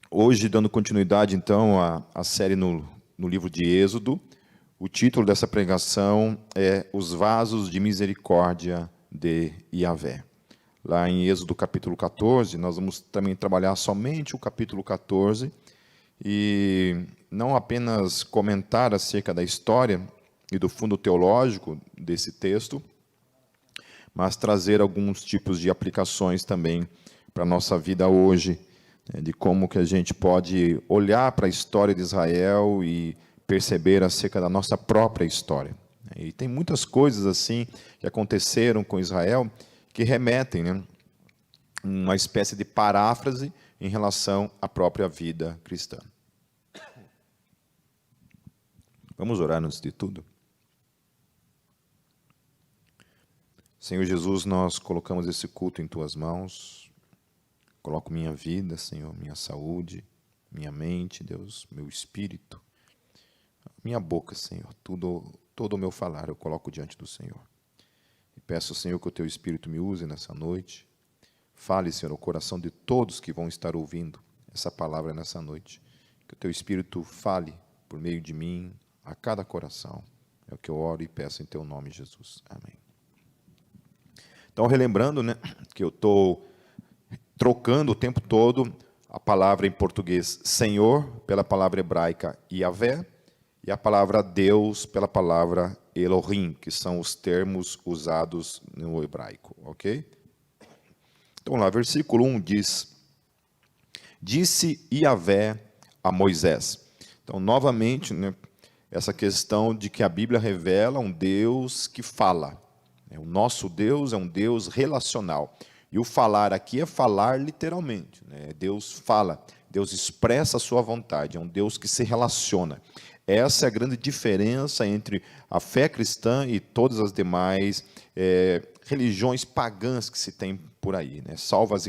Hoje, dando continuidade, então, à série no livro de Êxodo, o título dessa pregação é Os Vasos de Misericórdia de Yahvé. Lá em Êxodo capítulo 14, nós vamos também trabalhar somente o capítulo 14 e não apenas comentar acerca da história e do fundo teológico desse texto, mas trazer alguns tipos de aplicações também para a nossa vida hoje, de como que a gente pode olhar para a história de Israel e perceber acerca da nossa própria história. E tem muitas coisas assim que aconteceram com Israel que remetem, uma espécie de paráfrase em relação à própria vida cristã. Vamos orar antes de tudo? Senhor Jesus, nós colocamos esse culto em Tuas mãos. Coloco minha vida, Senhor, minha saúde, minha mente, Deus, meu espírito, minha boca, Senhor, todo o meu falar eu coloco diante do Senhor. E peço, Senhor, que o Teu Espírito me use nessa noite. Fale, Senhor, o coração de todos que vão estar ouvindo essa palavra nessa noite. Que o Teu Espírito fale por meio de mim a cada coração. É o que eu oro e peço em Teu nome, Jesus. Amém. Então, relembrando, que eu estou trocando o tempo todo a palavra em português Senhor pela palavra hebraica Yahvé e a palavra Deus pela palavra Elohim, que são os termos usados no hebraico, ok? Então lá, versículo 1 diz: Disse Yahvé a Moisés. Então, novamente, essa questão de que a Bíblia revela um Deus que fala. O nosso Deus é um Deus relacional. E o falar aqui é falar literalmente. Deus fala, Deus expressa a sua vontade, é um Deus que se relaciona. Essa é a grande diferença entre a fé cristã e todas as demais religiões pagãs que se tem por aí. Salvo as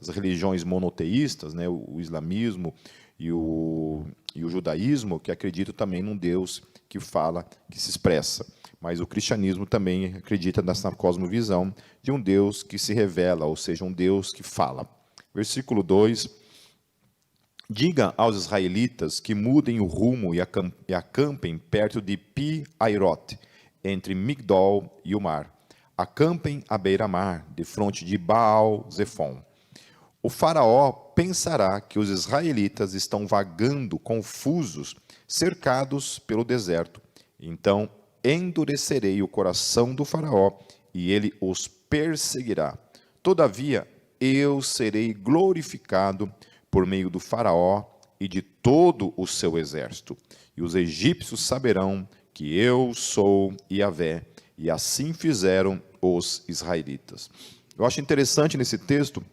religiões monoteístas, o islamismo e o judaísmo, que acreditam também num Deus que fala, que se expressa. Mas o cristianismo também acredita nessa cosmovisão de um Deus que se revela, ou seja, um Deus que fala. Versículo 2: Diga aos israelitas que mudem o rumo e acampem perto de Pi-Hairot, entre Migdol e o mar. Acampem à beira-mar, defronte de Baal-Zefon. O faraó pensará que os israelitas estão vagando confusos, cercados pelo deserto. Então endurecerei o coração do faraó, e ele os perseguirá. Todavia, eu serei glorificado por meio do faraó e de todo o seu exército. E os egípcios saberão que eu sou Yahvé. E assim fizeram os israelitas. Eu acho interessante nesse texto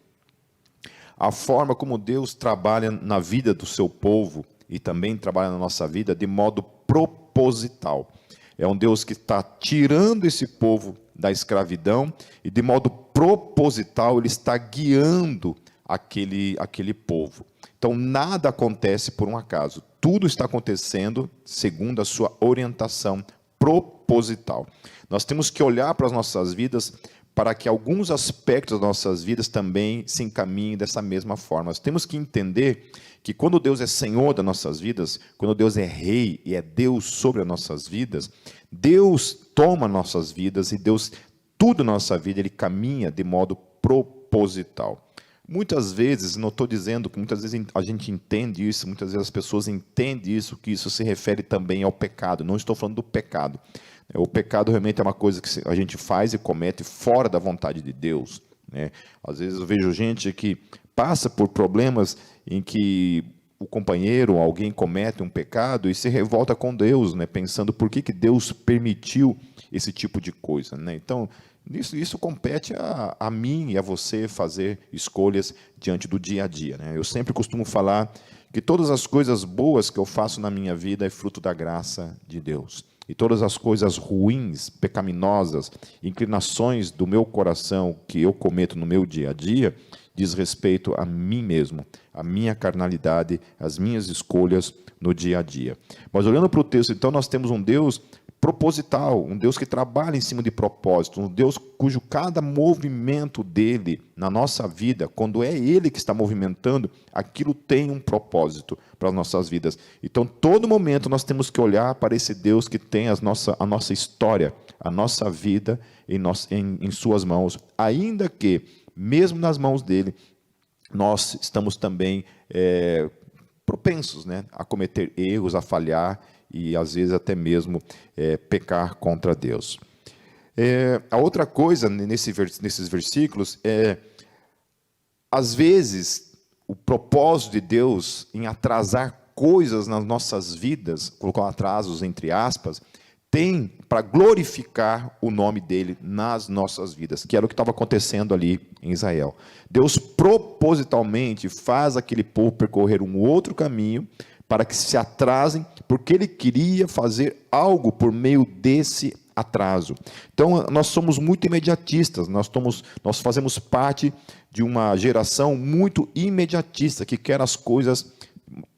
a forma como Deus trabalha na vida do seu povo e também trabalha na nossa vida de modo proposital. É um Deus que está tirando esse povo da escravidão e, de modo proposital, Ele está guiando aquele povo. Então, nada acontece por um acaso. Tudo está acontecendo segundo a sua orientação proposital. Nós temos que olhar para as nossas vidas para que alguns aspectos das nossas vidas também se encaminhem dessa mesma forma. Nós temos que entender que quando Deus é Senhor das nossas vidas, quando Deus é Rei e é Deus sobre as nossas vidas, Deus toma nossas vidas e Deus, tudo na nossa vida, Ele caminha de modo proposital. Muitas vezes, não estou dizendo que muitas vezes a gente entende isso, muitas vezes as pessoas entendem isso, que isso se refere também ao pecado. Não estou falando do pecado. O pecado realmente é uma coisa que a gente faz e comete fora da vontade de Deus. Às vezes eu vejo gente que passa por problemas em que o companheiro, alguém comete um pecado e se revolta com Deus, pensando por que Deus permitiu esse tipo de coisa. Então, isso compete a mim e a você fazer escolhas diante do dia a dia. Eu sempre costumo falar que todas as coisas boas que eu faço na minha vida é fruto da graça de Deus. E todas as coisas ruins, pecaminosas, inclinações do meu coração que eu cometo no meu dia a dia, diz respeito a mim mesmo, a minha carnalidade, as minhas escolhas no dia a dia. Mas olhando para o texto, então, nós temos um Deus proposital, um Deus que trabalha em cima de propósito, um Deus cujo cada movimento dele na nossa vida, quando é ele que está movimentando, aquilo tem um propósito para as nossas vidas. Então, todo momento nós temos que olhar para esse Deus que tem a nossa história, a nossa vida em suas mãos, ainda que, mesmo nas mãos dele, nós estamos também propensos, né, a cometer erros, a falhar e às vezes até mesmo pecar contra Deus. A outra coisa nesses versículos às vezes, o propósito de Deus em atrasar coisas nas nossas vidas, colocar atrasos entre aspas, tem para glorificar o nome dele nas nossas vidas, que era o que estava acontecendo ali em Israel. Deus propositalmente faz aquele povo percorrer um outro caminho para que se atrasem, porque ele queria fazer algo por meio desse atraso. Então, nós somos muito imediatistas, nós fazemos parte de uma geração muito imediatista, que quer as coisas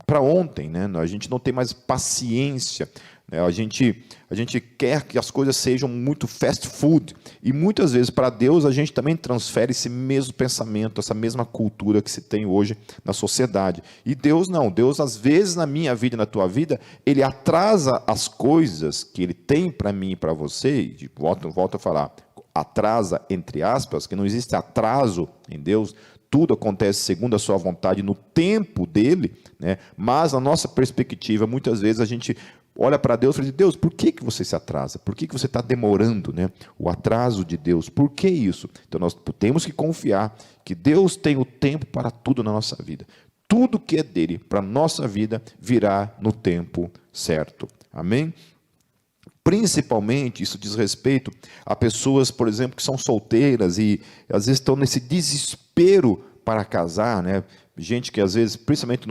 para ontem, né? A gente não tem mais paciência, né? A gente quer que as coisas sejam muito fast food, e muitas vezes para Deus a gente também transfere esse mesmo pensamento, essa mesma cultura que se tem hoje na sociedade. E Deus não, Deus às vezes na minha vida e na tua vida, ele atrasa as coisas que ele tem para mim e para você, e volto a falar, atrasa entre aspas, que não existe atraso em Deus, tudo acontece segundo a sua vontade, no tempo dele, né? Mas a nossa perspectiva, muitas vezes a gente olha para Deus e fala, Deus, por que você se atrasa? Por que você está demorando, né? O atraso de Deus, por que isso? Então nós temos que confiar que Deus tem o tempo para tudo na nossa vida. Tudo que é dele para a nossa vida virá no tempo certo. Amém? Principalmente, isso diz respeito a pessoas, por exemplo, que são solteiras e às vezes estão nesse desespero para casar, né? Gente que às vezes, principalmente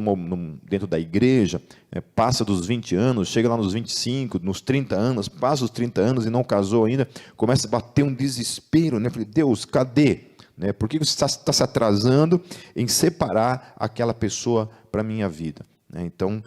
dentro da igreja, passa dos 20 anos, chega lá nos 25, nos 30 anos, passa os 30 anos e não casou ainda, começa a bater um desespero, né? Falei, Deus, cadê? Né? Por que você está se atrasando em separar aquela pessoa para a minha vida? Né? Então,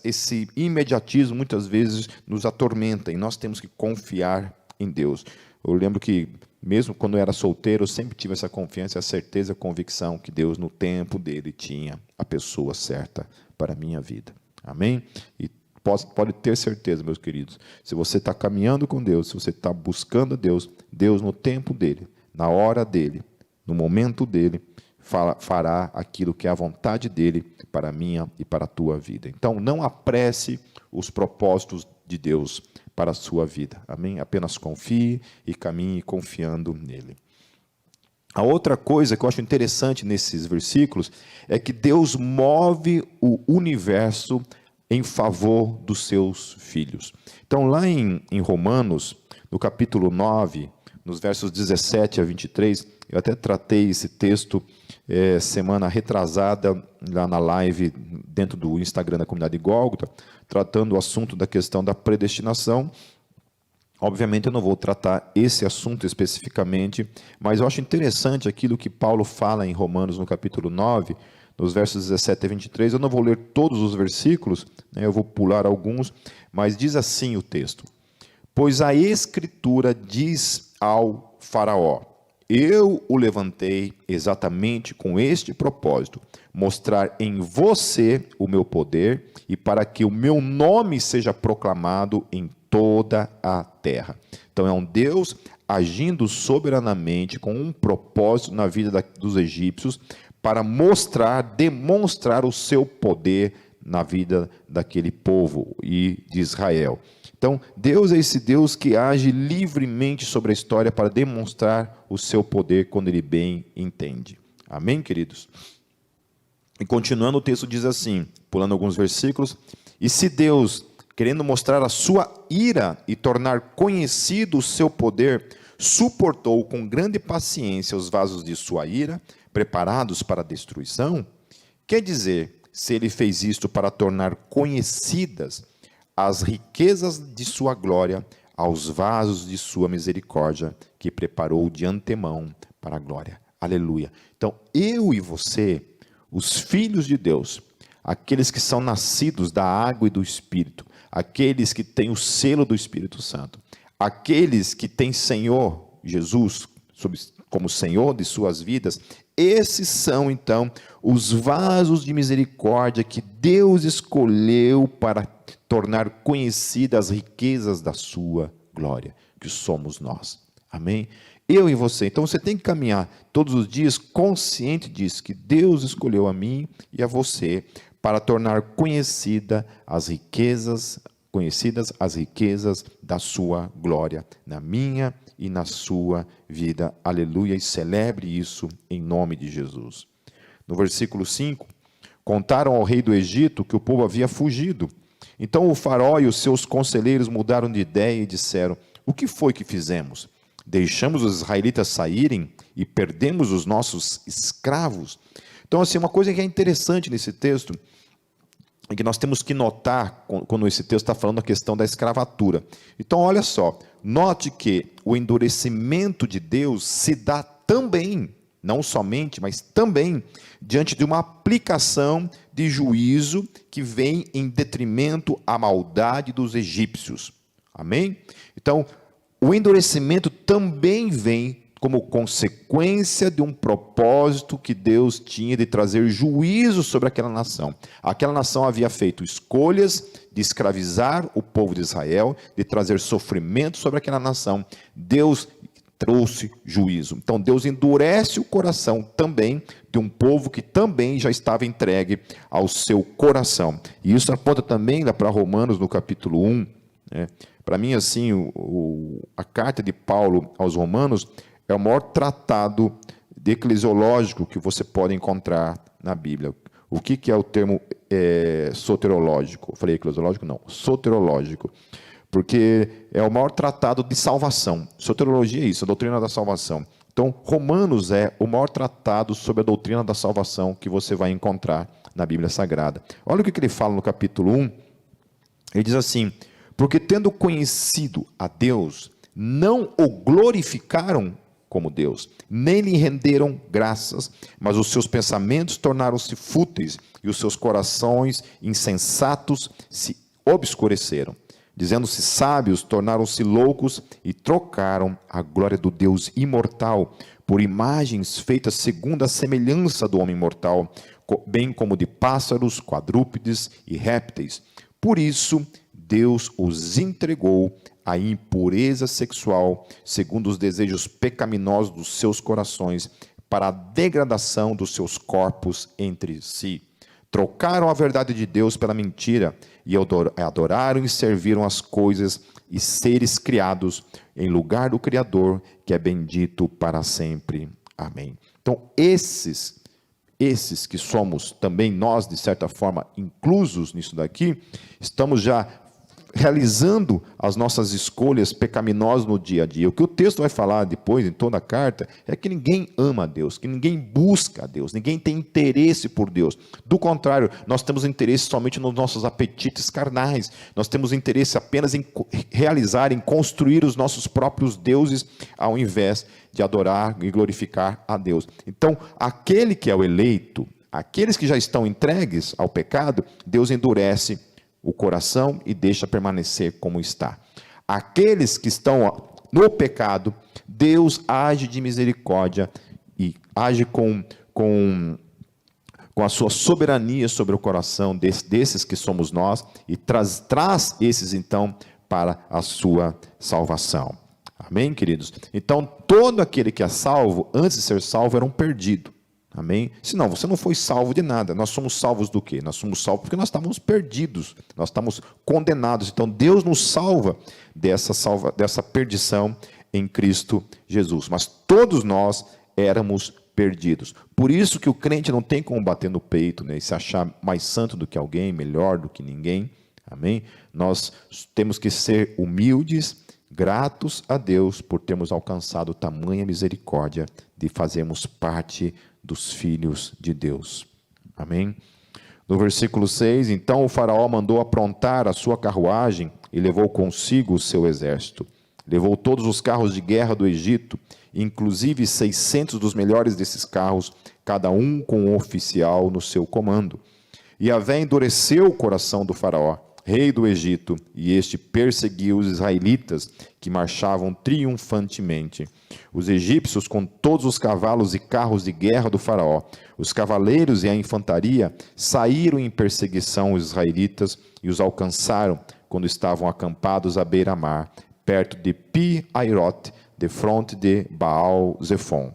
esse imediatismo muitas vezes nos atormenta e nós temos que confiar em Deus. Eu lembro que mesmo quando eu era solteiro, eu sempre tive essa confiança, a certeza, a convicção que Deus no tempo dele tinha a pessoa certa para a minha vida. Amém? E pode ter certeza, meus queridos, se você está caminhando com Deus, se você está buscando a Deus, Deus no tempo dele, na hora dele, no momento dele, fará aquilo que é a vontade dele para a minha e para a tua vida. Então, não apresse os propósitos de Deus para a sua vida. Amém? Apenas confie e caminhe confiando nele. A outra coisa que eu acho interessante nesses versículos é que Deus move o universo em favor dos seus filhos. Então, lá em Romanos, no capítulo 9, nos versos 17 a 23, eu até tratei esse texto semana retrasada, lá na live, dentro do Instagram da comunidade Gólgota, tratando o assunto da questão da predestinação. Obviamente eu não vou tratar esse assunto especificamente, mas eu acho interessante aquilo que Paulo fala em Romanos, no capítulo 9, nos versos 17 a 23, eu não vou ler todos os versículos, né, eu vou pular alguns, mas diz assim o texto: pois a Escritura diz ao Faraó, eu o levantei exatamente com este propósito, mostrar em você o meu poder e para que o meu nome seja proclamado em toda a terra. Então é um Deus agindo soberanamente com um propósito na vida dos egípcios para demonstrar o seu poder na vida daquele povo e de Israel. Então, Deus é esse Deus que age livremente sobre a história para demonstrar o seu poder quando Ele bem entende. Amém, queridos? E continuando, o texto diz assim, pulando alguns versículos, e se Deus, querendo mostrar a sua ira e tornar conhecido o seu poder, suportou com grande paciência os vasos de sua ira, preparados para a destruição, quer dizer, se Ele fez isto para tornar conhecidas as riquezas de sua glória aos vasos de sua misericórdia, que preparou de antemão para a glória. Aleluia. Então, eu e você, os filhos de Deus, aqueles que são nascidos da água e do Espírito, aqueles que têm o selo do Espírito Santo, aqueles que têm Senhor Jesus como Senhor de suas vidas, esses são então os vasos de misericórdia que Deus escolheu para tornar conhecidas as riquezas da sua glória, que somos nós. Amém? Eu e você. Então você tem que caminhar todos os dias consciente disso, que Deus escolheu a mim e a você para tornar conhecidas as riquezas da sua glória, na minha e na sua vida. Aleluia, e celebre isso em nome de Jesus. No versículo 5, contaram ao rei do Egito que o povo havia fugido. Então o faraó e os seus conselheiros mudaram de ideia e disseram: o que foi que fizemos? Deixamos os israelitas saírem e perdemos os nossos escravos? Então, assim, uma coisa que é interessante nesse texto é que nós temos que notar, quando esse texto está falando a questão da escravatura. Então, olha só, note que o endurecimento de Deus se dá também, não somente, mas também, diante de uma aplicação de juízo que vem em detrimento à maldade dos egípcios. Amém? Então, o endurecimento também vem como consequência de um propósito que Deus tinha de trazer juízo sobre aquela nação. Aquela nação havia feito escolhas de escravizar o povo de Israel, de trazer sofrimento sobre aquela nação. Deus trouxe juízo. Então Deus endurece o coração também de um povo que também já estava entregue ao seu coração. E isso aponta também lá para Romanos, no capítulo 1. Para mim, assim, a carta de Paulo aos Romanos é o maior tratado eclesiológico que você pode encontrar na Bíblia. O que é o termo soterológico? Eu falei eclesiológico? Não, soterológico. Porque é o maior tratado de salvação. Soterologia é isso, a doutrina da salvação. Então, Romanos é o maior tratado sobre a doutrina da salvação que você vai encontrar na Bíblia Sagrada. Olha o que ele fala no capítulo 1. Ele diz assim: porque tendo conhecido a Deus, não o glorificaram como Deus, nem lhe renderam graças, mas os seus pensamentos tornaram-se fúteis, e os seus corações insensatos se obscureceram. Dizendo-se sábios, tornaram-se loucos, e trocaram a glória do Deus imortal por imagens feitas segundo a semelhança do homem mortal, bem como de pássaros, quadrúpedes e répteis. Por isso, Deus os entregou à impureza sexual, segundo os desejos pecaminosos dos seus corações, para a degradação dos seus corpos entre si. Trocaram a verdade de Deus pela mentira, e adoraram e serviram as coisas e seres criados, em lugar do Criador, que é bendito para sempre. Amém. Então, esses que somos também nós, de certa forma, inclusos nisso daqui, estamos já realizando as nossas escolhas pecaminosas no dia a dia. O que o texto vai falar depois, em toda a carta, é que ninguém ama a Deus, que ninguém busca a Deus, ninguém tem interesse por Deus. Do contrário, nós temos interesse somente nos nossos apetites carnais, nós temos interesse apenas em realizar, em construir os nossos próprios deuses, ao invés de adorar e glorificar a Deus. Então, aquele que é o eleito, aqueles que já estão entregues ao pecado, Deus endurece o coração e deixa permanecer como está. Aqueles que estão no pecado, Deus age de misericórdia e age com a sua soberania sobre o coração desses que somos nós, e traz esses então para a sua salvação. Amém, queridos? Então, todo aquele que é salvo, antes de ser salvo, era um perdido. Amém? Senão, você não foi salvo de nada. Nós somos salvos do quê? Nós somos salvos porque nós estávamos perdidos, nós estamos condenados. Então, Deus nos salva dessa perdição em Cristo Jesus. Mas todos nós éramos perdidos. Por isso que o crente não tem como bater no peito, né, e se achar mais santo do que alguém, melhor do que ninguém. Amém? Nós temos que ser humildes, gratos a Deus por termos alcançado tamanha misericórdia de fazermos parte dos filhos de Deus. Amém? No versículo 6, então o faraó mandou aprontar a sua carruagem e levou consigo o seu exército. Levou todos os carros de guerra do Egito, inclusive 600 dos melhores desses carros, cada um com um oficial no seu comando. E Yahvé endureceu o coração do faraó, rei do Egito, e este perseguiu os israelitas que marchavam triunfantemente. Os egípcios, com todos os cavalos e carros de guerra do faraó, os cavaleiros e a infantaria, saíram em perseguição aos israelitas e os alcançaram quando estavam acampados à beira-mar, perto de Pi-Airote, de fronte de Baal-Zefon.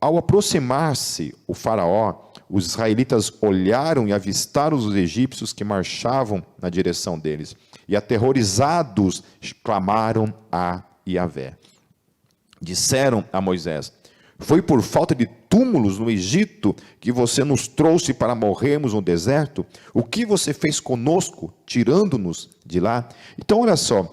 Ao aproximar-se o faraó, os israelitas olharam e avistaram os egípcios que marchavam na direção deles, e aterrorizados clamaram a Yahvé. Disseram a Moisés: foi por falta de túmulos no Egito que você nos trouxe para morrermos no deserto? O que você fez conosco, tirando-nos de lá? Então, olha só,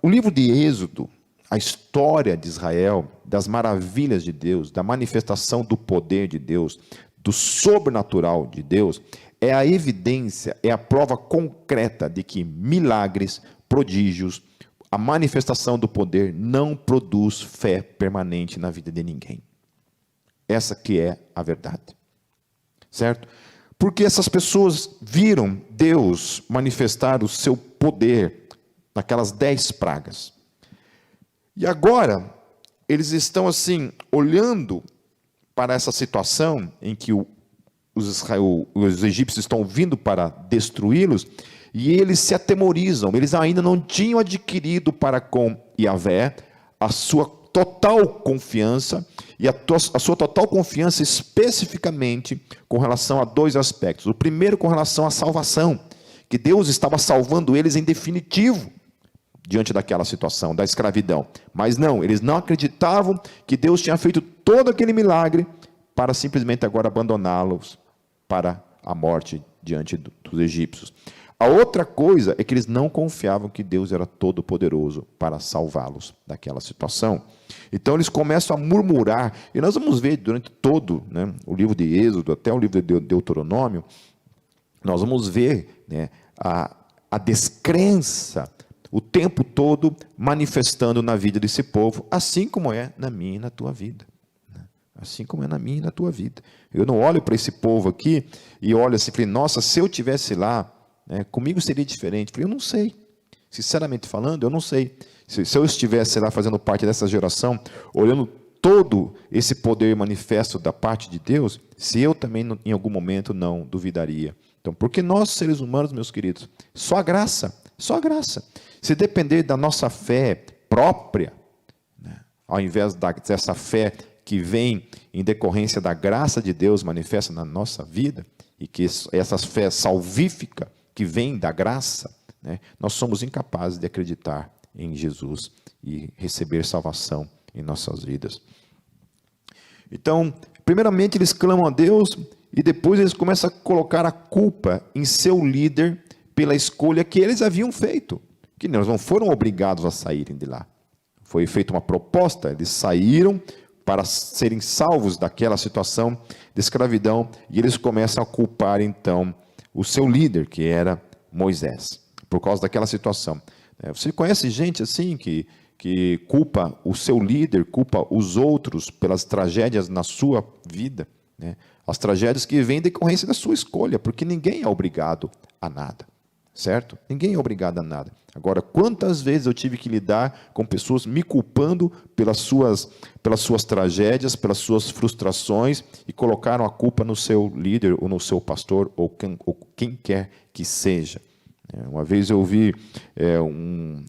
o livro de Êxodo, a história de Israel, das maravilhas de Deus, da manifestação do poder de Deus, do sobrenatural de Deus, é a evidência, é a prova concreta de que milagres, prodígios, a manifestação do poder não produz fé permanente na vida de ninguém. Essa que é a verdade. Certo? Porque essas pessoas viram Deus manifestar o seu poder naquelas 10 pragas. E agora, eles estão assim, olhando para essa situação em que os egípcios estão vindo para destruí-los, e eles se atemorizam. Eles ainda não tinham adquirido para com Yahvé a sua total confiança, e a sua total confiança especificamente com relação a 2 aspectos. O primeiro, com relação à salvação, que Deus estava salvando eles em definitivo, diante daquela situação, da escravidão. Mas não, eles não acreditavam que Deus tinha feito todo aquele milagre para simplesmente agora abandoná-los para a morte diante dos egípcios. A outra coisa é que eles não confiavam que Deus era todo poderoso para salvá-los daquela situação. Então eles começam a murmurar, e nós vamos ver durante todo, o livro de Êxodo, até o livro de Deuteronômio, nós vamos ver, a descrença o tempo todo manifestando na vida desse povo, assim como é na minha e na tua vida. Assim como é na minha e na tua vida. Eu não olho para esse povo aqui e olho assim, falei, nossa, se eu estivesse lá, comigo seria diferente. Eu falei, eu não sei. Sinceramente falando, eu não sei. Se eu estivesse lá fazendo parte dessa geração, olhando todo esse poder manifesto da parte de Deus, se eu também em algum momento não duvidaria. Então, porque nós, seres humanos, meus queridos, só a graça. Se depender da nossa fé própria, ao invés dessa fé que vem em decorrência da graça de Deus manifesta na nossa vida, e que essa fé salvífica que vem da graça, nós somos incapazes de acreditar em Jesus e receber salvação em nossas vidas. Então, primeiramente eles clamam a Deus, e depois eles começam a colocar a culpa em seu líder pela escolha que eles haviam feito, que eles não foram obrigados a saírem de lá. Foi feita uma proposta, eles saíram para serem salvos daquela situação de escravidão, e eles começam a culpar então o seu líder, que era Moisés, por causa daquela situação. Você conhece gente assim que culpa o seu líder, culpa os outros pelas tragédias na sua vida, as tragédias que vêm em decorrência da sua escolha, porque ninguém é obrigado a nada. Certo? Ninguém é obrigado a nada. Agora, quantas vezes eu tive que lidar com pessoas me culpando pelas suas tragédias, pelas suas frustrações, e colocaram a culpa no seu líder, ou no seu pastor, ou quem quer que seja. Uma vez eu ouvi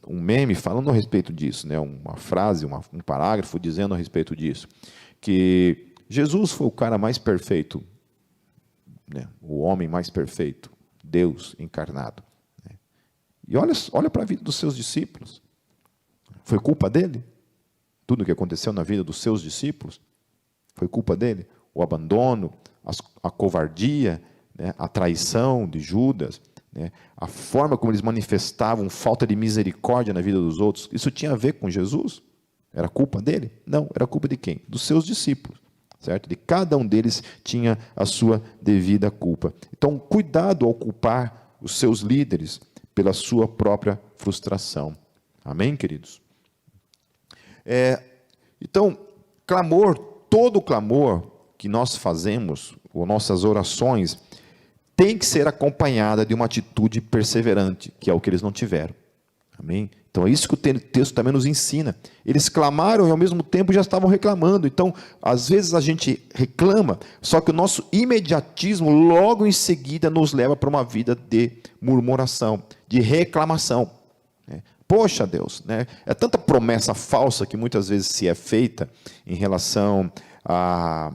um meme falando a respeito disso, uma frase, um parágrafo dizendo a respeito disso, que Jesus foi o cara mais perfeito, o homem mais perfeito, Deus encarnado. E olha para a vida dos seus discípulos. Foi culpa dele? Tudo o que aconteceu na vida dos seus discípulos? Foi culpa dele? O abandono, a covardia, a traição de Judas, a forma como eles manifestavam falta de misericórdia na vida dos outros, isso tinha a ver com Jesus? Era culpa dele? Não, era culpa de quem? Dos seus discípulos. Certo? De cada um deles tinha a sua devida culpa. Então, cuidado ao culpar os seus líderes pela sua própria frustração. Amém, queridos? Então, clamor, todo clamor que nós fazemos, ou nossas orações, tem que ser acompanhada de uma atitude perseverante, que é o que eles não tiveram. Amém? Então é isso que o texto também nos ensina. Eles clamaram e ao mesmo tempo já estavam reclamando. Então, às vezes a gente reclama, só que o nosso imediatismo logo em seguida nos leva para uma vida de murmuração, de reclamação. Poxa Deus, né? É tanta promessa falsa que muitas vezes se é feita em relação a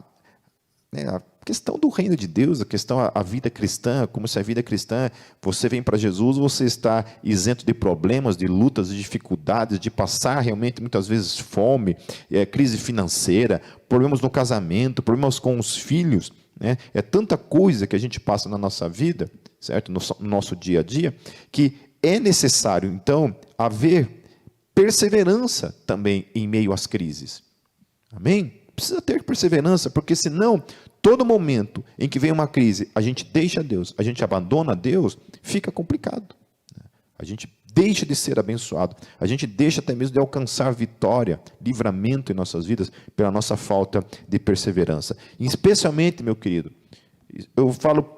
questão do reino de Deus, a questão a vida cristã, como se a vida cristã, você vem para Jesus, você está isento de problemas, de lutas, de dificuldades, de passar realmente muitas vezes fome, crise financeira, problemas no casamento, problemas com os filhos, né? É tanta coisa que a gente passa na nossa vida, certo? No nosso dia a dia, que é necessário, então, haver perseverança também em meio às crises. Amém? Precisa ter perseverança, porque senão, todo momento em que vem uma crise, a gente deixa Deus, a gente abandona Deus, fica complicado. A gente deixa de ser abençoado, a gente deixa até mesmo de alcançar vitória, livramento em nossas vidas, pela nossa falta de perseverança. E especialmente, meu querido, eu falo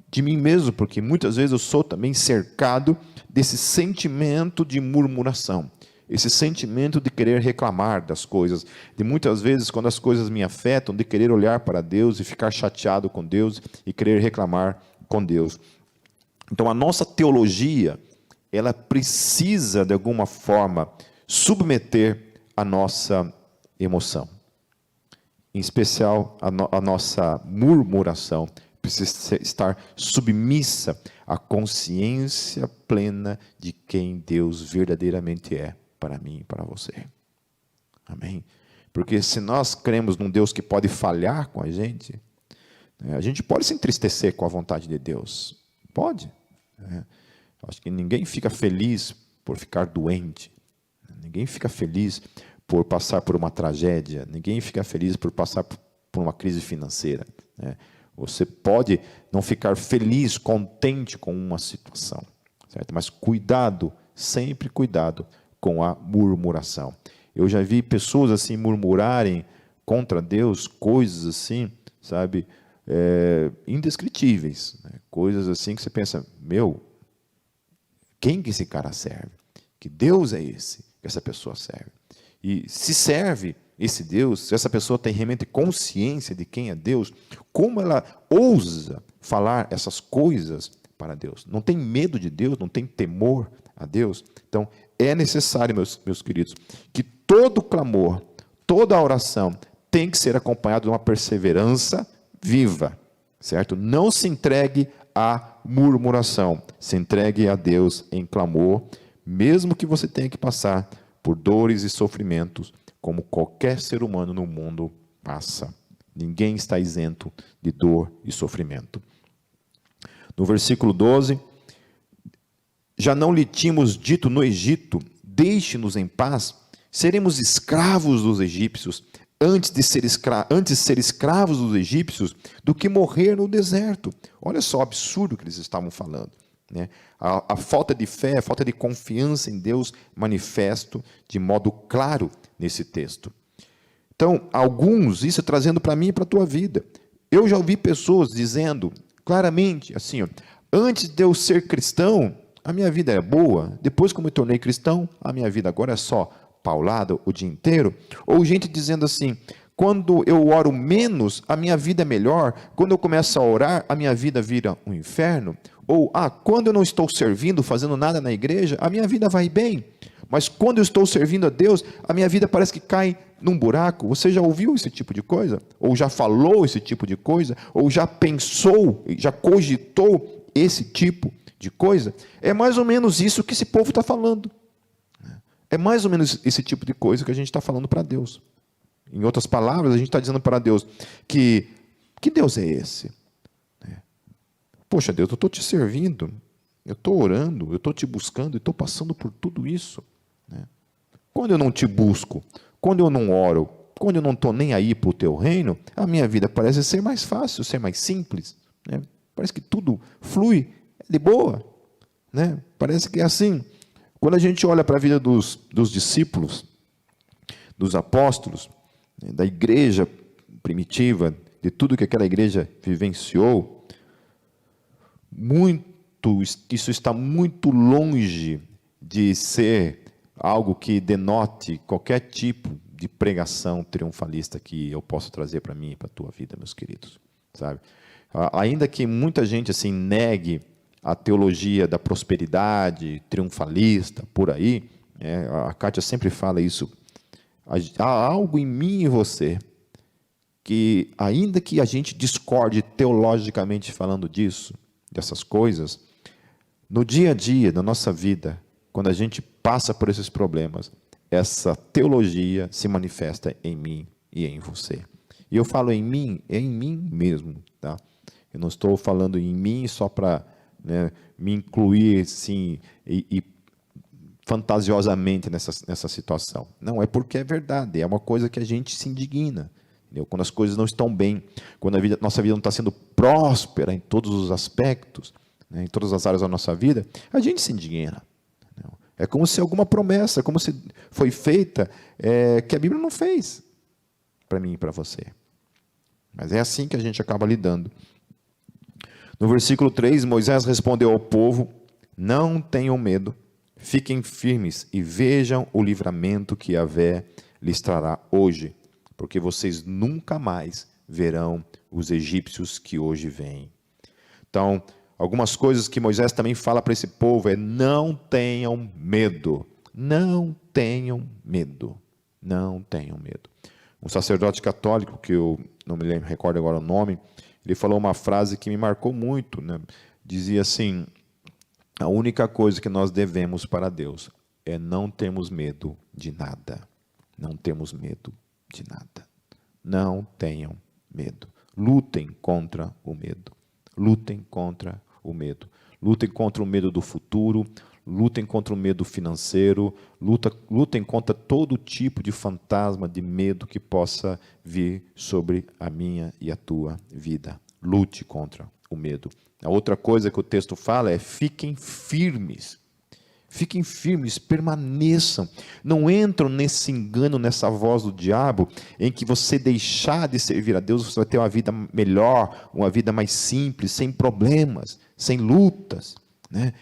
de mim mesmo, porque muitas vezes eu sou também cercado desse sentimento de murmuração. Esse sentimento de querer reclamar das coisas, de muitas vezes, quando as coisas me afetam, de querer olhar para Deus e ficar chateado com Deus e querer reclamar com Deus. Então, a nossa teologia, ela precisa, de alguma forma, submeter a nossa emoção. Em especial, a nossa murmuração precisa estar submissa à consciência plena de quem Deus verdadeiramente é para mim e para você. Amém? Porque se nós cremos num Deus que pode falhar com a gente pode se entristecer com a vontade de Deus. Pode. Acho que ninguém fica feliz por ficar doente. Ninguém fica feliz por passar por uma tragédia. Ninguém fica feliz por passar por uma crise financeira. Você pode não ficar feliz, contente com uma situação, certo? Mas cuidado, sempre cuidado com a murmuração. Eu já vi pessoas assim murmurarem contra Deus, coisas assim, sabe, indescritíveis, né? Coisas assim que você pensa, quem que esse cara serve? Que Deus é esse que essa pessoa serve? E se serve esse Deus, se essa pessoa tem realmente consciência de quem é Deus, como ela ousa falar essas coisas para Deus? Não tem medo de Deus, não tem temor a Deus? Então, é necessário, meus queridos, que todo clamor, toda oração tem que ser acompanhado de uma perseverança viva, certo? Não se entregue à murmuração, se entregue a Deus em clamor, mesmo que você tenha que passar por dores e sofrimentos, como qualquer ser humano no mundo passa. Ninguém está isento de dor e sofrimento. No versículo 12, já não lhe tínhamos dito no Egito, deixe-nos em paz, seremos escravos dos egípcios, antes de ser escravos dos egípcios, do que morrer no deserto. Olha só o absurdo que eles estavam falando, né? A falta de fé, a falta de confiança em Deus manifesto de modo claro nesse texto. Então, alguns, isso trazendo para mim e para a tua vida. Eu já ouvi pessoas dizendo claramente assim, antes de eu ser cristão, a minha vida era boa, depois que eu me tornei cristão, a minha vida agora é só paulada o dia inteiro. Ou gente dizendo assim, quando eu oro menos, a minha vida é melhor, quando eu começo a orar, a minha vida vira um inferno. Ou, quando eu não estou servindo, fazendo nada na igreja, a minha vida vai bem. Mas quando eu estou servindo a Deus, a minha vida parece que cai num buraco. Você já ouviu esse tipo de coisa? Ou já falou esse tipo de coisa? Ou já pensou, já cogitou esse tipo de coisa? É mais ou menos isso que esse povo está falando. É mais ou menos esse tipo de coisa que a gente está falando para Deus. Em outras palavras, a gente está dizendo para Deus que Deus é esse? Poxa, Deus, eu estou te servindo, eu estou orando, eu estou te buscando, eu estou passando por tudo isso. Quando eu não te busco, quando eu não oro, quando eu não estou nem aí para o teu reino, a minha vida parece ser mais fácil, ser mais simples. Parece que tudo flui de boa. Parece que é assim. Quando a gente olha para a vida dos discípulos, dos apóstolos, da igreja primitiva, de tudo que aquela igreja vivenciou, isso está muito longe de ser algo que denote qualquer tipo de pregação triunfalista que eu posso trazer para mim e para a tua vida, meus queridos, sabe? Ainda que muita gente assim negue a teologia da prosperidade triunfalista por aí, a Kátia sempre fala isso, há algo em mim e você que, ainda que a gente discorde teologicamente falando disso, dessas coisas, no dia a dia, na nossa vida, quando a gente passa por esses problemas, essa teologia se manifesta em mim e em você. E eu falo em mim, é em mim mesmo, tá? Eu não estou falando em mim só para me incluir assim, e fantasiosamente nessa situação. Não, é porque é verdade, é uma coisa que a gente se indigna. Entendeu? Quando as coisas não estão bem, quando nossa vida não está sendo próspera em todos os aspectos, em todas as áreas da nossa vida, a gente se indigna. Entendeu? É como se alguma promessa, como se foi feita, que a Bíblia não fez para mim e para você. Mas é assim que a gente acaba lidando. No versículo 3, Moisés respondeu ao povo: não tenham medo, fiquem firmes e vejam o livramento que Yahvé lhes trará hoje, porque vocês nunca mais verão os egípcios que hoje vêm. Então, algumas coisas que Moisés também fala para esse povo é: não tenham medo, não tenham medo, não tenham medo. Um sacerdote católico, que eu não me recordo agora o nome, ele falou uma frase que me marcou muito, né? Dizia assim: a única coisa que nós devemos para Deus é não termos medo de nada. Não temos medo de nada. Não tenham medo. Lutem contra o medo. Lutem contra o medo. Lutem contra o medo do futuro. Lutem contra o medo financeiro. Lutem contra todo tipo de fantasma, de medo que possa vir sobre a minha e a tua vida. Lute contra o medo. A outra coisa que o texto fala é: fiquem firmes. Fiquem firmes, permaneçam. Não entram nesse engano, nessa voz do diabo, em que você deixar de servir a Deus, você vai ter uma vida melhor, uma vida mais simples, sem problemas, sem lutas, né?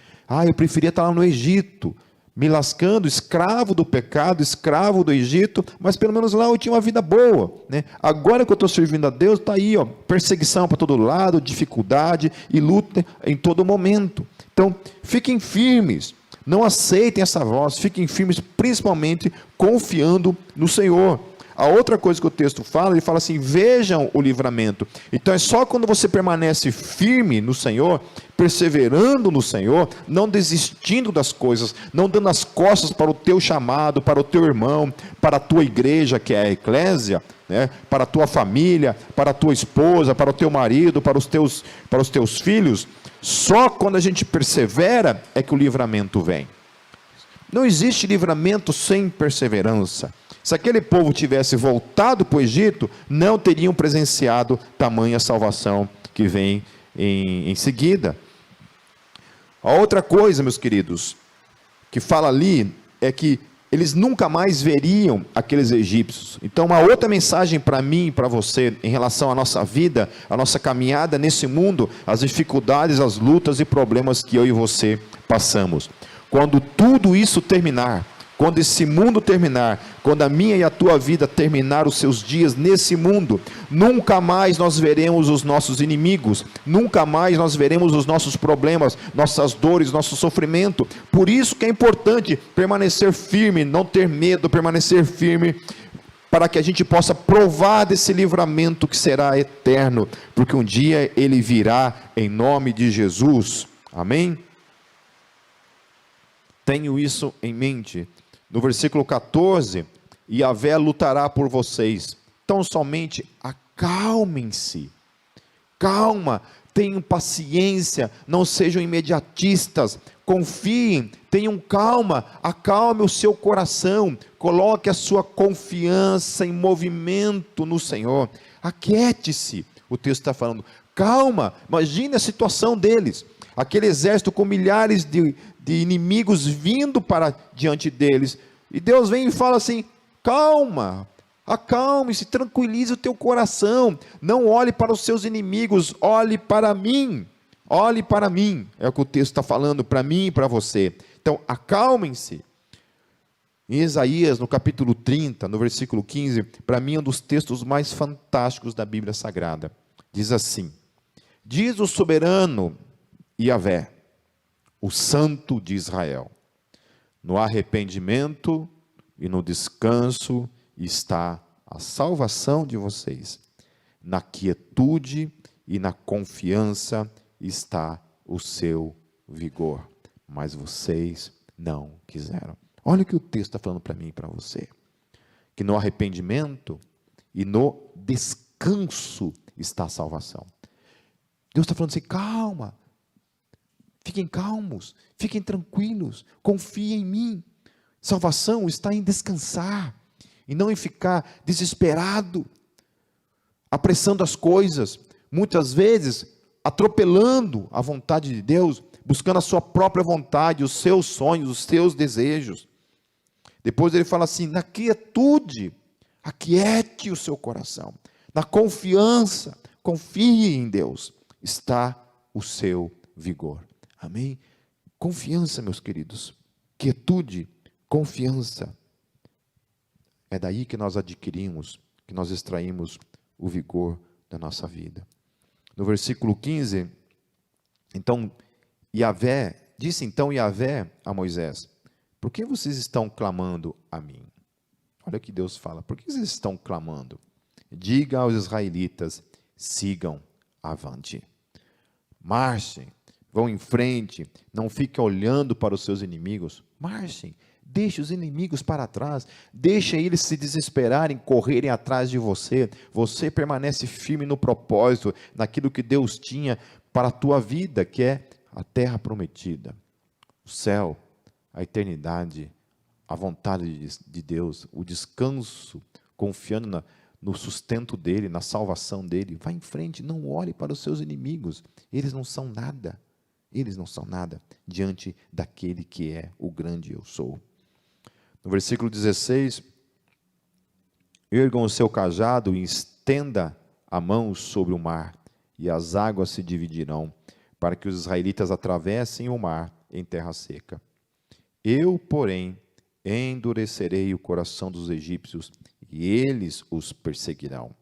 Eu preferia estar lá no Egito, me lascando, escravo do pecado, escravo do Egito, mas pelo menos lá eu tinha uma vida boa, né? Agora que eu estou servindo a Deus, está aí, perseguição para todo lado, dificuldade e luta em todo momento. Então, fiquem firmes. Não aceitem essa voz, fiquem firmes, principalmente confiando no Senhor. A outra coisa que o texto fala, ele fala assim: vejam o livramento. Então é só quando você permanece firme no Senhor, perseverando no Senhor, não desistindo das coisas, não dando as costas para o teu chamado, para o teu irmão, para a tua igreja, que é a eclésia, né? Para a tua família, para a tua esposa, para o teu marido, para os teus filhos. Só quando a gente persevera é que o livramento vem. Não existe livramento sem perseverança. Se aquele povo tivesse voltado para o Egito, não teriam presenciado tamanha salvação que vem em seguida. A outra coisa, meus queridos, que fala ali, é que eles nunca mais veriam aqueles egípcios. Então, uma outra mensagem para mim e para você, em relação à nossa vida, à nossa caminhada nesse mundo, as dificuldades, as lutas e problemas que eu e você passamos. Quando tudo isso terminar, quando esse mundo terminar, quando a minha e a tua vida terminar os seus dias nesse mundo, nunca mais nós veremos os nossos inimigos, nunca mais nós veremos os nossos problemas, nossas dores, nosso sofrimento. Por isso que é importante permanecer firme, não ter medo, permanecer firme, para que a gente possa provar desse livramento que será eterno, porque um dia ele virá em nome de Jesus. Amém? Tenho isso em mente. No versículo 14, Yahvé lutará por vocês. Então somente acalmem-se. Calma, tenham paciência, não sejam imediatistas. Confiem, tenham calma, acalme o seu coração. Coloque a sua confiança em movimento no Senhor. Aquiete-se, o texto está falando. Calma, imagine a situação deles. Aquele exército com milhares de inimigos vindo para diante deles, e Deus vem e fala assim: calma, acalme-se, tranquilize o teu coração, não olhe para os seus inimigos, olhe para mim, Olhe para mim, é o que o texto está falando para mim e para você. Então, acalmem-se. Em Isaías, no capítulo 30, no versículo 15, para mim é um dos textos mais fantásticos da Bíblia Sagrada. Diz assim: diz o soberano Yahvé, o Santo de Israel, no arrependimento e no descanso está a salvação de vocês, na quietude e na confiança está o seu vigor, mas vocês não quiseram. Olha o que o texto está falando para mim e para você, que no arrependimento e no descanso está a salvação. Deus está falando assim: calma, fiquem calmos, fiquem tranquilos, confiem em mim. Salvação está em descansar, e não em ficar desesperado, apressando as coisas, muitas vezes atropelando a vontade de Deus, buscando a sua própria vontade, os seus sonhos, os seus desejos. Depois ele fala assim: na quietude, aquiete o seu coração, na confiança, confie em Deus, está o seu vigor. Amém? Confiança, meus queridos, quietude, confiança, é daí que nós adquirimos, que nós extraímos o vigor da nossa vida. No versículo 15, então, disse Yahvé a Moisés: por que vocês estão clamando a mim? Olha o que Deus fala: por que vocês estão clamando? Diga aos israelitas: sigam avante, marchem, vão em frente, não fiquem olhando para os seus inimigos, marchem, deixe os inimigos para trás, deixe eles se desesperarem, correrem atrás de você, você permanece firme no propósito, naquilo que Deus tinha para a tua vida, que é a terra prometida, o céu, a eternidade, a vontade de Deus, o descanso, confiando no sustento dEle, na salvação dEle. Vá em frente, não olhe para os seus inimigos, eles não são nada, diante daquele que é o grande eu sou. No versículo 16, ergam o seu cajado e estenda a mão sobre o mar, e as águas se dividirão, para que os israelitas atravessem o mar em terra seca. Eu, porém, endurecerei o coração dos egípcios, e eles os perseguirão.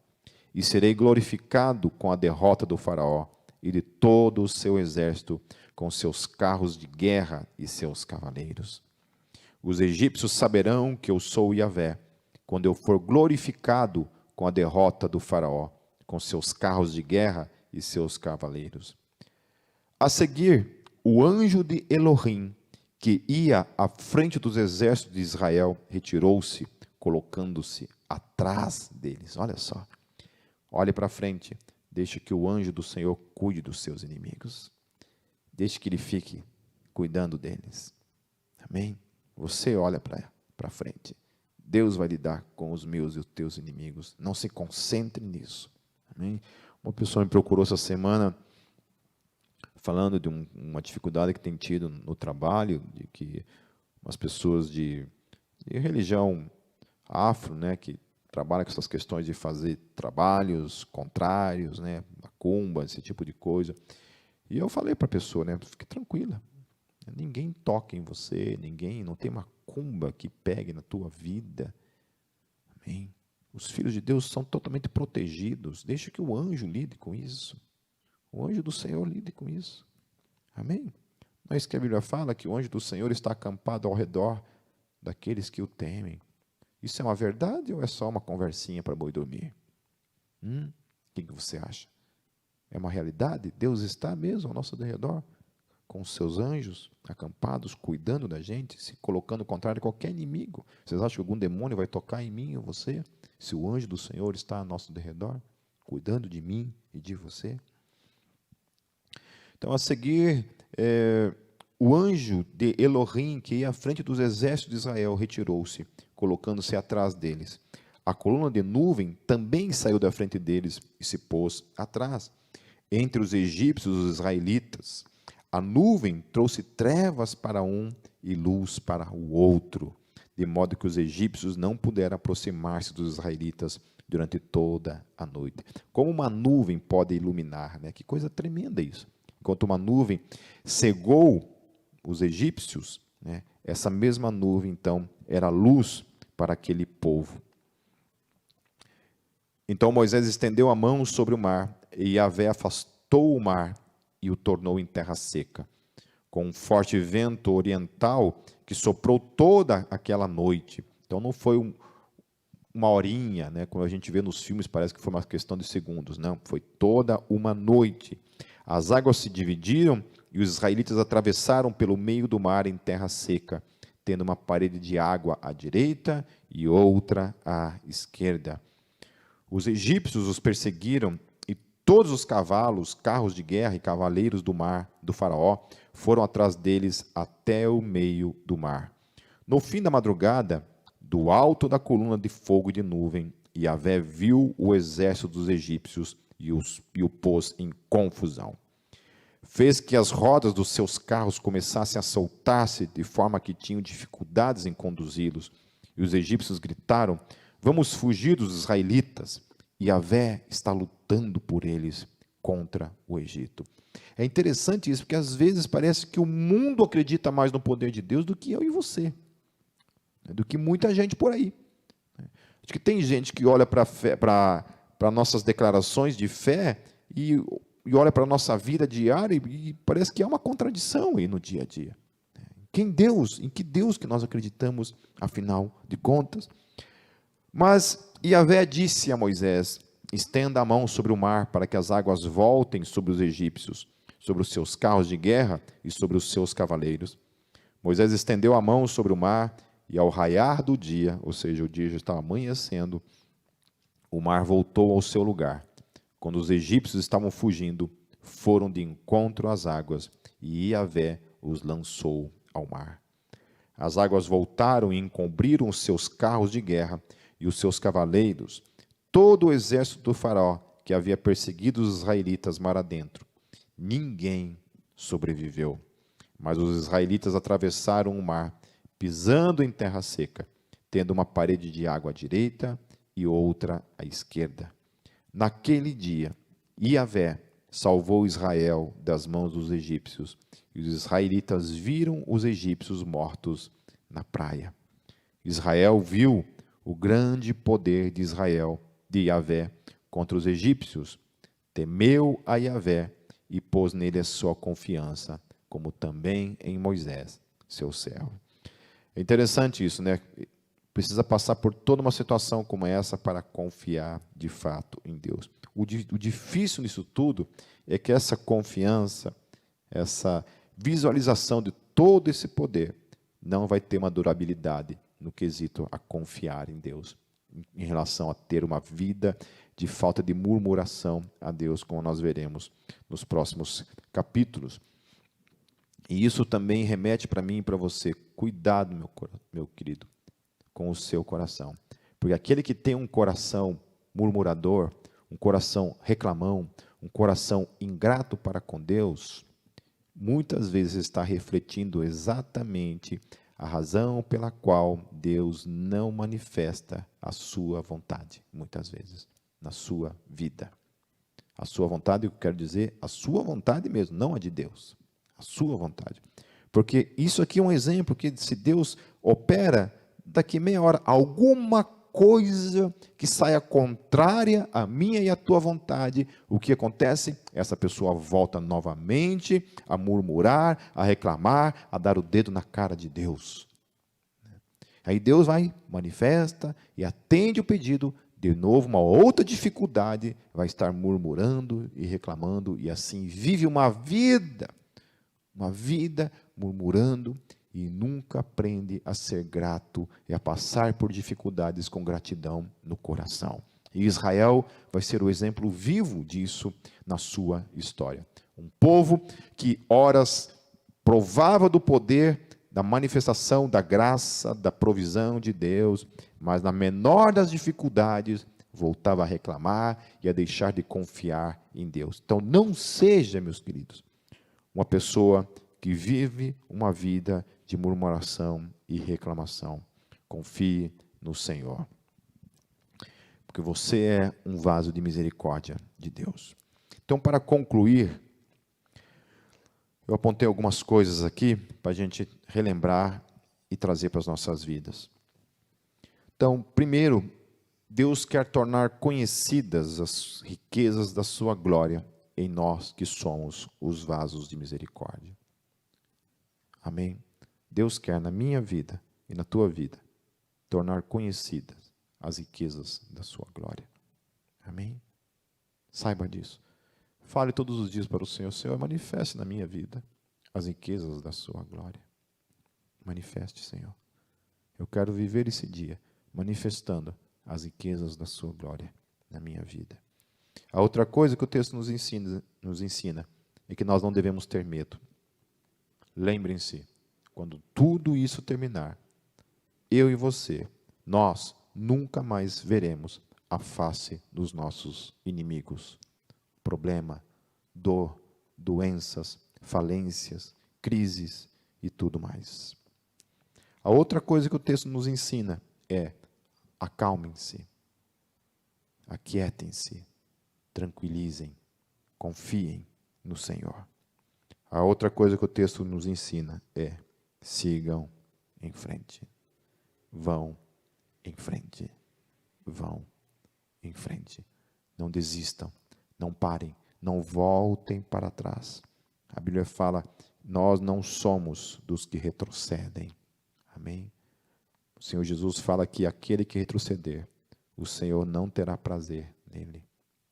E serei glorificado com a derrota do faraó e de todo o seu exército, com seus carros de guerra e seus cavaleiros. Os egípcios saberão que eu sou Yahvé, quando eu for glorificado com a derrota do faraó, com seus carros de guerra e seus cavaleiros. A seguir, o anjo de Elohim, que ia à frente dos exércitos de Israel, retirou-se, colocando-se atrás deles. Olha só, olhe para frente, deixe que o anjo do Senhor cuide dos seus inimigos, deixe que ele fique cuidando deles. Amém? Você olha para frente, Deus vai lidar com os meus e os teus inimigos, não se concentre nisso. Amém? Uma pessoa me procurou essa semana, falando de uma dificuldade que tem tido no trabalho, de que as pessoas de religião afro, né, que trabalham com essas questões de fazer trabalhos contrários, né, macumba, esse tipo de coisa. E eu falei para a pessoa, né, fique tranquila, ninguém toca em você, não tem macumba que pegue na tua vida. Amém? Os filhos de Deus são totalmente protegidos, deixa que o anjo lide com isso. O anjo do Senhor lide com isso. Amém? Não é isso que a Bíblia fala, que o anjo do Senhor está acampado ao redor daqueles que o temem. Isso é uma verdade ou é só uma conversinha para boi dormir? O que você acha? É uma realidade? Deus está mesmo ao nosso redor, com os seus anjos acampados, cuidando da gente, se colocando contrário a qualquer inimigo. Vocês acham que algum demônio vai tocar em mim ou você? Se o anjo do Senhor está ao nosso redor, cuidando de mim e de você? Então, a seguir, o anjo de Elohim, que ia à frente dos exércitos de Israel, retirou-se, colocando-se atrás deles. A coluna de nuvem também saiu da frente deles e se pôs atrás. Entre os egípcios e os israelitas, a nuvem trouxe trevas para um e luz para o outro, de modo que os egípcios não puderam aproximar-se dos israelitas durante toda a noite. Como uma nuvem pode iluminar, né? Que coisa tremenda isso. enquanto uma nuvem cegou os egípcios, né, essa mesma nuvem, então, era luz para aquele povo. Então Moisés estendeu a mão sobre o mar, e Yahvé afastou o mar e o tornou em terra seca, com um forte vento oriental que soprou toda aquela noite. Então não foi uma horinha, né, como a gente vê nos filmes, parece que foi uma questão de segundos. Não, foi toda uma noite. As águas se dividiram e os israelitas atravessaram pelo meio do mar em terra seca, tendo uma parede de água à direita e outra à esquerda. Os egípcios os perseguiram e todos os cavalos, carros de guerra e cavaleiros do mar, do faraó, foram atrás deles até o meio do mar. No fim da madrugada, do alto da coluna de fogo e de nuvem, Yahvé viu o exército dos egípcios e o pôs em confusão. Fez que as rodas dos seus carros começassem a soltar-se, de forma que tinham dificuldades em conduzi-los. E os egípcios gritaram: vamos fugir dos israelitas. E Yahvé está lutando por eles contra o Egito. É interessante isso, porque às vezes parece que o mundo acredita mais no poder de Deus do que eu e você, do que muita gente por aí. Acho que tem gente que olha para nossas declarações de fé e olha para a nossa vida diária e parece que há uma contradição aí no dia a dia. Em que Deus que nós acreditamos, afinal de contas? Mas Yahvé disse a Moisés: estenda a mão sobre o mar para que as águas voltem sobre os egípcios, sobre os seus carros de guerra e sobre os seus cavaleiros. Moisés estendeu a mão sobre o mar e ao raiar do dia, ou seja, o dia já estava amanhecendo, o mar voltou ao seu lugar. Quando os egípcios estavam fugindo, foram de encontro às águas e Yahvé os lançou ao mar. As águas voltaram e encobriram os seus carros de guerra e os seus cavaleiros, todo o exército do faraó que havia perseguido os israelitas mar adentro. Ninguém sobreviveu, mas os israelitas atravessaram o mar, pisando em terra seca, tendo uma parede de água à direita e outra à esquerda. Naquele dia, Yahvé salvou Israel das mãos dos egípcios, e os israelitas viram os egípcios mortos na praia. Israel viu o grande poder de Yahvé, contra os egípcios, temeu a Yahvé e pôs nele a sua confiança, como também em Moisés, seu servo. É interessante isso, né? Precisa passar por toda uma situação como essa para confiar de fato em Deus. O difícil nisso tudo é que essa confiança, essa visualização de todo esse poder, não vai ter uma durabilidade no quesito a confiar em Deus, em relação a ter uma vida de falta de murmuração a Deus, como nós veremos nos próximos capítulos. E isso também remete para mim e para você: cuidado, meu querido, com o seu coração. Porque aquele que tem um coração murmurador, um coração reclamão, um coração ingrato para com Deus, muitas vezes está refletindo exatamente a razão pela qual Deus não manifesta a sua vontade, muitas vezes, na sua vida. A sua vontade, eu quero dizer, a sua vontade mesmo, não a de Deus. A sua vontade. Porque isso aqui é um exemplo que se Deus opera, daqui meia hora, alguma coisa que saia contrária à minha e à tua vontade, o que acontece? Essa pessoa volta novamente a murmurar, a reclamar, a dar o dedo na cara de Deus. Aí Deus vai, manifesta e atende o pedido. De novo, uma outra dificuldade, vai estar murmurando e reclamando, e assim vive uma vida murmurando, e nunca aprende a ser grato e a passar por dificuldades com gratidão no coração. E Israel vai ser o exemplo vivo disso na sua história. Um povo que horas provava do poder, da manifestação, da graça, da provisão de Deus, mas na menor das dificuldades voltava a reclamar e a deixar de confiar em Deus. Então não seja, meus queridos, uma pessoa que vive uma vida de murmuração e reclamação. Confie no Senhor, porque você é um vaso de misericórdia de Deus. Então, para concluir, Eu apontei algumas coisas aqui para a gente relembrar e trazer para as nossas vidas. Então, primeiro, Deus quer tornar conhecidas as riquezas da sua glória em nós que somos os vasos de misericórdia. Amém? Deus quer na minha vida e na tua vida tornar conhecidas as riquezas da sua glória. Amém? Saiba disso. Fale todos os dias para o Senhor: Senhor, manifeste na minha vida as riquezas da sua glória. Manifeste, Senhor. Eu quero viver esse dia manifestando as riquezas da sua glória na minha vida. A outra coisa que o texto nos ensina é que nós não devemos ter medo. Lembrem-se, quando tudo isso terminar, eu e você, nós nunca mais veremos a face dos nossos inimigos. Problema, dor, doenças, falências, crises e tudo mais. A outra coisa que o texto nos ensina é: acalmem-se, aquietem-se, tranquilizem, confiem no Senhor. A outra coisa que o texto nos ensina é: sigam em frente. Vão em frente. Vão em frente. Não desistam, não parem, não voltem para trás. A Bíblia fala: nós não somos dos que retrocedem. Amém? O Senhor Jesus fala que aquele que retroceder, o Senhor não terá prazer nele,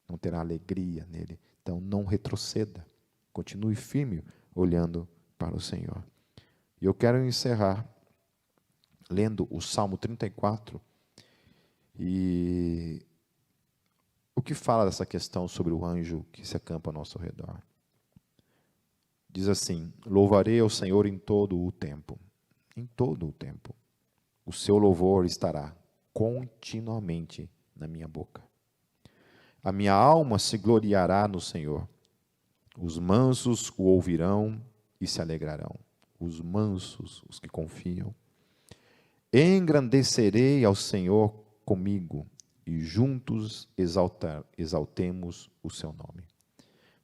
não terá alegria nele. Então não retroceda, continue firme olhando para o Senhor. E eu quero encerrar lendo o Salmo 34, e o que fala dessa questão sobre o anjo que se acampa ao nosso redor. Diz assim: louvarei ao Senhor em todo o tempo. Em todo o tempo. O seu louvor estará continuamente na minha boca. A minha alma se gloriará no Senhor. Os mansos o ouvirão e se alegrarão. Os mansos, os que confiam. Engrandecerei ao Senhor comigo, e juntos exaltemos o seu nome.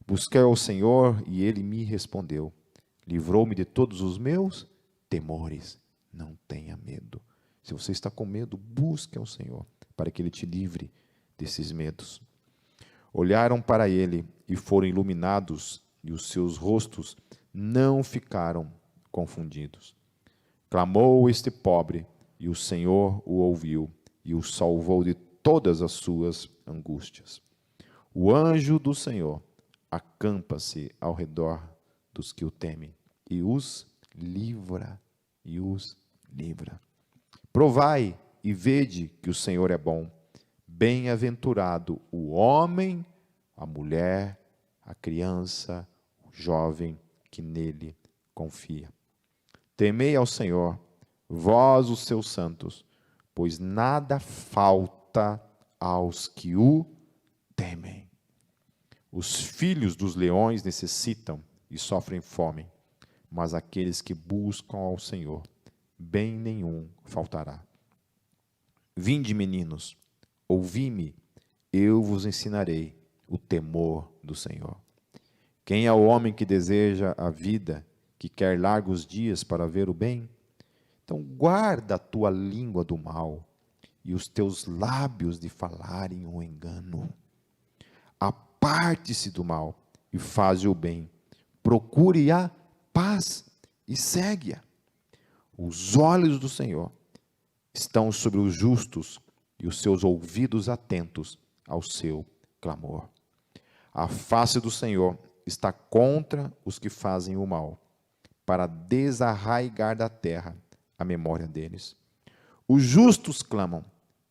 Busquei ao Senhor, e ele me respondeu. Livrou-me de todos os meus temores. Não tenha medo. Se você está com medo, busque ao Senhor, para que ele te livre desses medos. Olharam para ele e foram iluminados, e os seus rostos não ficaram confundidos. Clamou este pobre, e o Senhor o ouviu, e o salvou de todas as suas angústias. O anjo do Senhor acampa-se ao redor dos que o temem, e os livra, e os livra. Provai e vede que o Senhor é bom. Bem-aventurado o homem, a mulher, a criança, o jovem que nele confia. Temei ao Senhor, vós os seus santos, pois nada falta aos que o temem. Os filhos dos leões necessitam e sofrem fome, mas aqueles que buscam ao Senhor, bem nenhum faltará. Vinde, meninos, ouvi-me, eu vos ensinarei o temor do Senhor. Quem é o homem que deseja a vida, que quer largos dias para ver o bem? Então guarda a tua língua do mal e os teus lábios de falarem o engano. Aparte-se do mal e faze o bem. Procure a paz e segue-a. Os olhos do Senhor estão sobre os justos e os seus ouvidos atentos ao seu clamor. A face do Senhor está contra os que fazem o mal, para desarraigar da terra a memória deles. Os justos clamam,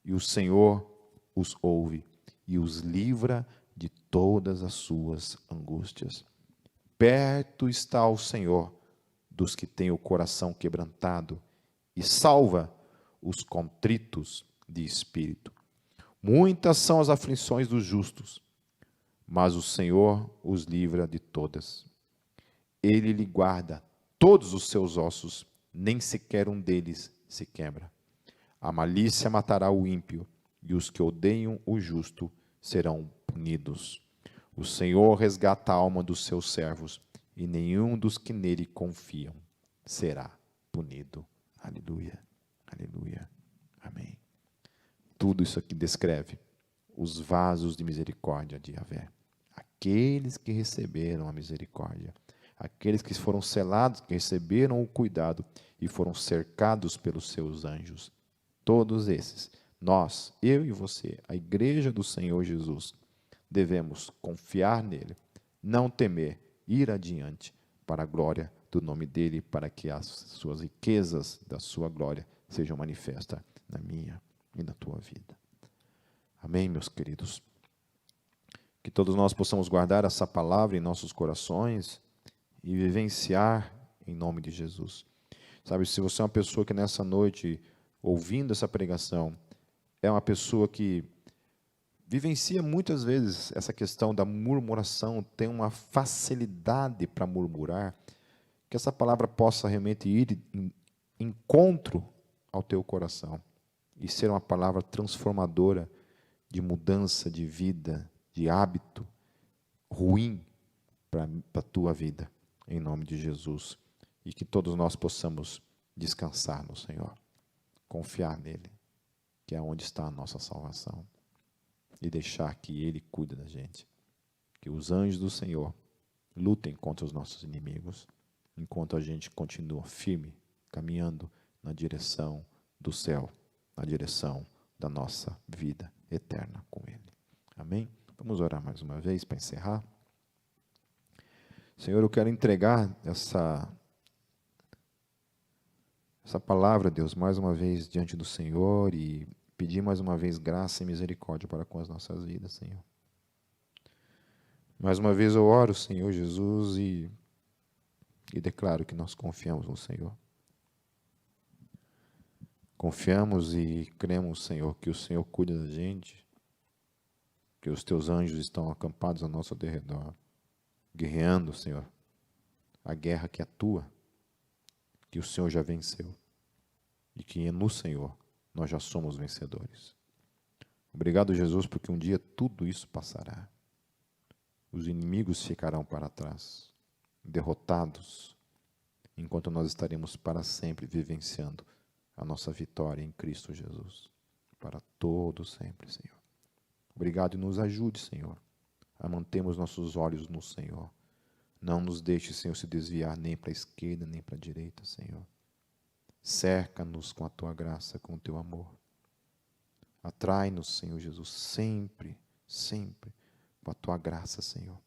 e o Senhor os ouve, e os livra de todas as suas angústias. Perto está o Senhor dos que têm o coração quebrantado, e salva os contritos de espírito. Muitas são as aflições dos justos, mas o Senhor os livra de todas. Ele lhe guarda todos os seus ossos, nem sequer um deles se quebra. A malícia matará o ímpio, e os que odeiam o justo serão punidos. O Senhor resgata a alma dos seus servos, e nenhum dos que nele confiam será punido. Aleluia, aleluia, amém. Tudo isso aqui descreve os vasos de misericórdia de Yahvé. Aqueles que receberam a misericórdia, aqueles que foram selados, que receberam o cuidado e foram cercados pelos seus anjos. Todos esses, nós, eu e você, a igreja do Senhor Jesus, devemos confiar nele, não temer, ir adiante para a glória do nome dele, para que as suas riquezas da sua glória sejam manifestas na minha e na tua vida. Amém, meus queridos? Que todos nós possamos guardar essa palavra em nossos corações e vivenciar em nome de Jesus. Sabe, se você é uma pessoa que nessa noite, ouvindo essa pregação, é uma pessoa que vivencia muitas vezes essa questão da murmuração, tem uma facilidade para murmurar, que essa palavra possa realmente ir em encontro ao teu coração e ser uma palavra transformadora de mudança de vida, de hábito ruim para a tua vida, em nome de Jesus. E que todos nós possamos descansar no Senhor, confiar nele, que é onde está a nossa salvação, e deixar que ele cuide da gente. Que os anjos do Senhor lutem contra os nossos inimigos, enquanto a gente continua firme, caminhando na direção do céu, na direção da nossa vida eterna com ele. Amém? Vamos orar mais uma vez para encerrar. Senhor, eu quero entregar essa palavra, Deus, mais uma vez diante do Senhor e pedir mais uma vez graça e misericórdia para com as nossas vidas, Senhor. Mais uma vez eu oro, Senhor Jesus, e declaro que nós confiamos no Senhor. Confiamos e cremos, Senhor, que o Senhor cuida da gente, que os teus anjos estão acampados ao nosso derredor, guerreando, Senhor, a guerra que é tua, que o Senhor já venceu e que no Senhor nós já somos vencedores. Obrigado, Jesus, porque um dia tudo isso passará. Os inimigos ficarão para trás, derrotados, enquanto nós estaremos para sempre vivenciando a nossa vitória em Cristo Jesus, para todo sempre, Senhor. Obrigado e nos ajude, Senhor, a mantermos nossos olhos no Senhor. Não nos deixe, Senhor, se desviar nem para a esquerda, nem para a direita, Senhor. Cerca-nos com a Tua graça, com o Teu amor. Atrai-nos, Senhor Jesus, sempre, sempre, com a Tua graça, Senhor.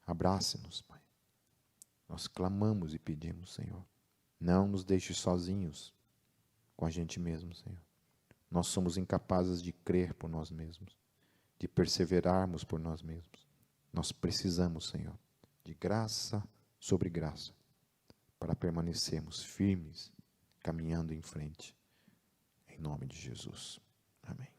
Abrace-nos, Pai. Nós clamamos e pedimos, Senhor. Não nos deixe sozinhos com a gente mesmo, Senhor. Nós somos incapazes de crer por nós mesmos, de perseverarmos por nós mesmos. Nós precisamos, Senhor, de graça sobre graça, para permanecermos firmes, caminhando em frente. Em nome de Jesus. Amém.